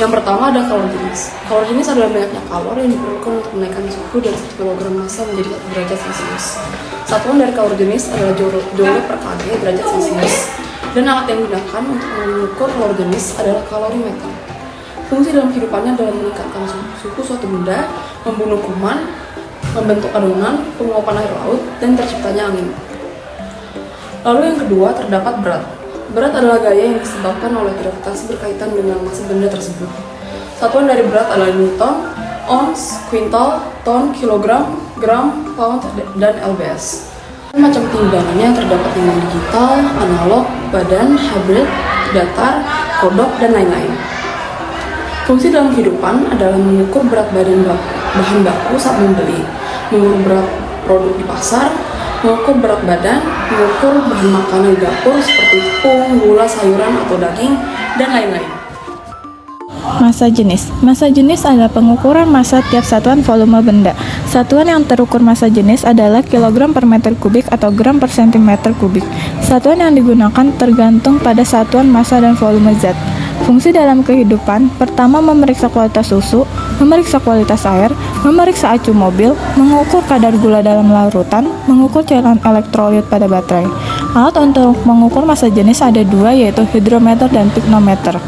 Yang pertama ada kalorigenis. Kalorigenis adalah banyaknya kalori yang diperlukan untuk menaikkan suhu dari 1 kg massa menjadi 1 derajat Celcius. Satuan dari kalorigenis adalah joule per kg derajat Celcius. Dan alat yang digunakan untuk mengukur kalorigenis adalah kalorimeter. Fungsi dalam kehidupannya adalah meningkatkan suhu suatu benda, membunuh kuman, membentuk adonan, penguapan air laut, dan terciptanya angin. Lalu yang kedua terdapat berat. Berat adalah gaya yang disebabkan oleh gravitasi berkaitan dengan massa benda tersebut. Satuan dari berat adalah newton, ons, kuintal, ton, kilogram, gram, pound, dan lbs. Macam timbangannya terdapat timbangan digital, analog, badan, hybrid, datar, kodok, dan lain-lain. Fungsi dalam kehidupan adalah mengukur berat bahan baku saat membeli, mengukur berat produk di pasar, mengukur berat badan, mengukur bahan makanan di dapur seperti tepung, gula, sayuran, atau daging, dan lain-lain. Massa jenis. Massa jenis adalah pengukuran massa tiap satuan volume benda. Satuan yang terukur massa jenis adalah kilogram per meter kubik atau gram per sentimeter kubik. Satuan yang digunakan tergantung pada satuan massa dan volume zat. Fungsi dalam kehidupan, pertama memeriksa kualitas susu, memeriksa kualitas air, memeriksa acu mobil, mengukur kadar gula dalam larutan, mengukur cairan elektrolit pada baterai. Alat untuk mengukur massa jenis ada dua, yaitu hidrometer dan piknometer.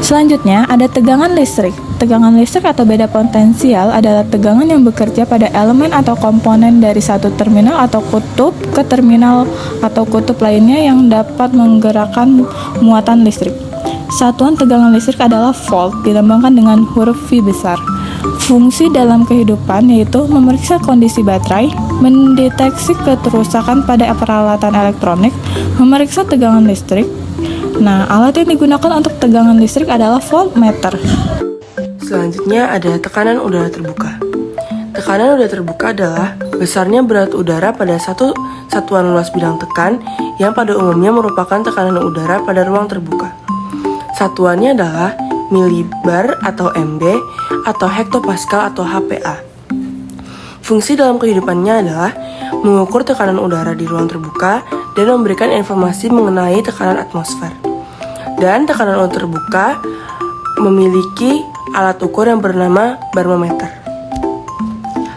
Selanjutnya, ada tegangan listrik. Tegangan listrik atau beda potensial adalah tegangan yang bekerja pada elemen atau komponen dari satu terminal atau kutub ke terminal atau kutub lainnya yang dapat menggerakkan muatan listrik. Satuan tegangan listrik adalah volt, dilambangkan dengan huruf V besar. Fungsi dalam kehidupan yaitu memeriksa kondisi baterai, mendeteksi kerusakan pada peralatan elektronik, memeriksa tegangan listrik. Nah, alat yang digunakan untuk tegangan listrik adalah voltmeter. Selanjutnya ada tekanan udara terbuka. Tekanan udara terbuka adalah besarnya berat udara pada satu satuan luas bidang tekan yang pada umumnya merupakan tekanan udara pada ruang terbuka. Satuannya adalah milibar atau MB atau hektopascal atau HPA. Fungsi dalam kehidupannya adalah mengukur tekanan udara di ruang terbuka dan memberikan informasi mengenai tekanan atmosfer. Dan tekanan udara terbuka memiliki alat ukur yang bernama barometer.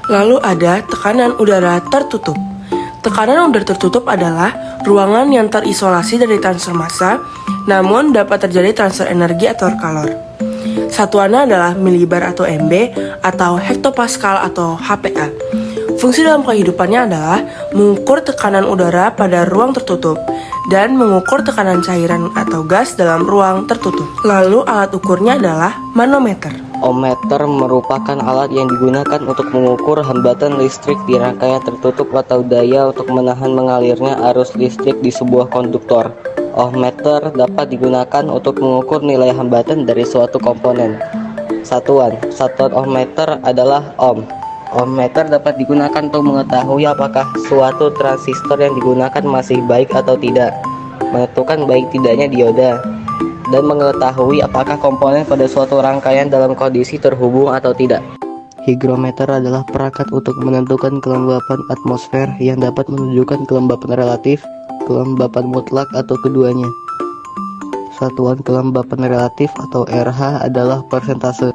Lalu ada tekanan udara tertutup. Tekanan udara tertutup adalah ruangan yang terisolasi dari transfer massa, namun dapat terjadi transfer energi atau kalor. Satuannya adalah milibar atau MB atau hektopascal atau HPA. Fungsi dalam kehidupannya adalah mengukur tekanan udara pada ruang tertutup dan mengukur tekanan cairan atau gas dalam ruang tertutup. Lalu alat ukurnya adalah manometer. Ohmmeter merupakan alat yang digunakan untuk mengukur hambatan listrik di rangkaian tertutup atau daya untuk menahan mengalirnya arus listrik di sebuah konduktor. Ohmmeter dapat digunakan untuk mengukur nilai hambatan dari suatu komponen. Satuan ohmmeter adalah ohm. Ohmmeter dapat digunakan untuk mengetahui apakah suatu transistor yang digunakan masih baik atau tidak, menentukan baik tidaknya dioda, dan mengetahui apakah komponen pada suatu rangkaian dalam kondisi terhubung atau tidak. Hygrometer adalah perangkat untuk menentukan kelembapan atmosfer yang dapat menunjukkan kelembapan relatif, kelembapan mutlak, atau keduanya. Satuan kelembapan relatif atau RH adalah persentase.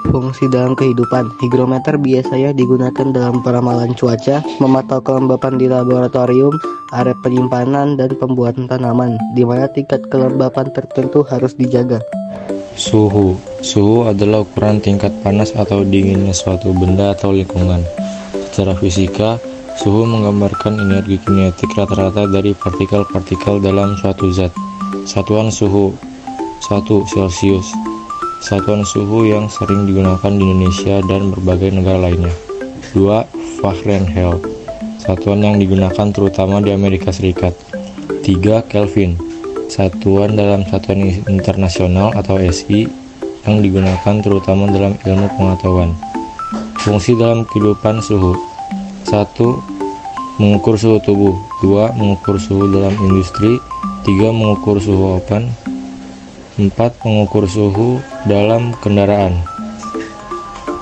Fungsi dalam kehidupan, hygrometer biasanya digunakan dalam peramalan cuaca, memantau kelembapan di laboratorium, area penyimpanan, dan pembuatan tanaman, di mana tingkat kelembapan tertentu harus dijaga. Suhu adalah ukuran tingkat panas atau dinginnya suatu benda atau lingkungan. Secara fisika, suhu menggambarkan energi kinetik rata-rata dari partikel-partikel dalam suatu zat. Satuan suhu 1 Celcius. Satuan suhu yang sering digunakan di Indonesia dan berbagai negara lainnya. 2 Fahrenheit. Satuan yang digunakan terutama di Amerika Serikat. 3 Kelvin. Satuan dalam satuan internasional atau SI yang digunakan terutama dalam ilmu pengetahuan. Fungsi dalam kehidupan suhu. 1. Mengukur suhu tubuh. 2. Mengukur suhu dalam industri. 3. Mengukur suhu open. 4. Mengukur suhu dalam kendaraan.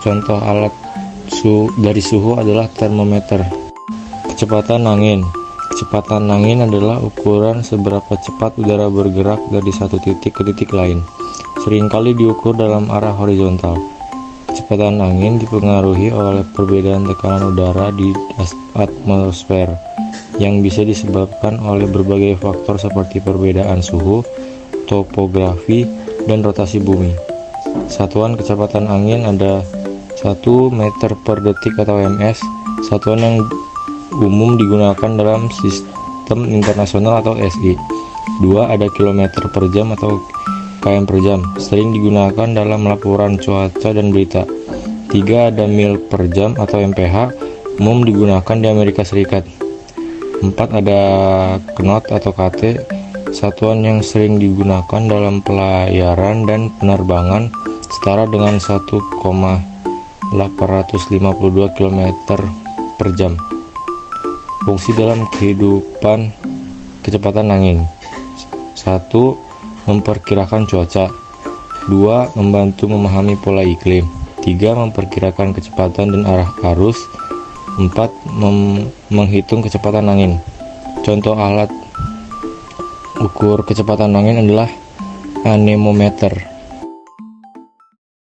Contoh alat dari suhu adalah termometer. Kecepatan angin. Kecepatan angin adalah ukuran seberapa cepat udara bergerak dari satu titik ke titik lain. seringkali diukur dalam arah horizontal. Kecepatan angin dipengaruhi oleh perbedaan tekanan udara di atmosfer yang bisa disebabkan oleh berbagai faktor seperti perbedaan suhu, topografi, dan rotasi bumi. Satuan kecepatan angin ada 1 meter per detik atau ms, satuan yang umum digunakan dalam sistem internasional atau SI. 2 ada kilometer per jam atau km per jam, sering digunakan dalam laporan cuaca dan berita. 3 ada mil per jam atau mph, umum digunakan di Amerika Serikat. 4 ada knot atau kT, satuan yang sering digunakan dalam pelayaran dan penerbangan, setara dengan 1,852 km per jam. Fungsi dalam kehidupan kecepatan angin: 1. Memperkirakan cuaca. 2. Membantu memahami pola iklim. 3. Memperkirakan kecepatan dan arah arus. 4. Menghitung kecepatan angin. Contoh alat ukur kecepatan angin adalah anemometer.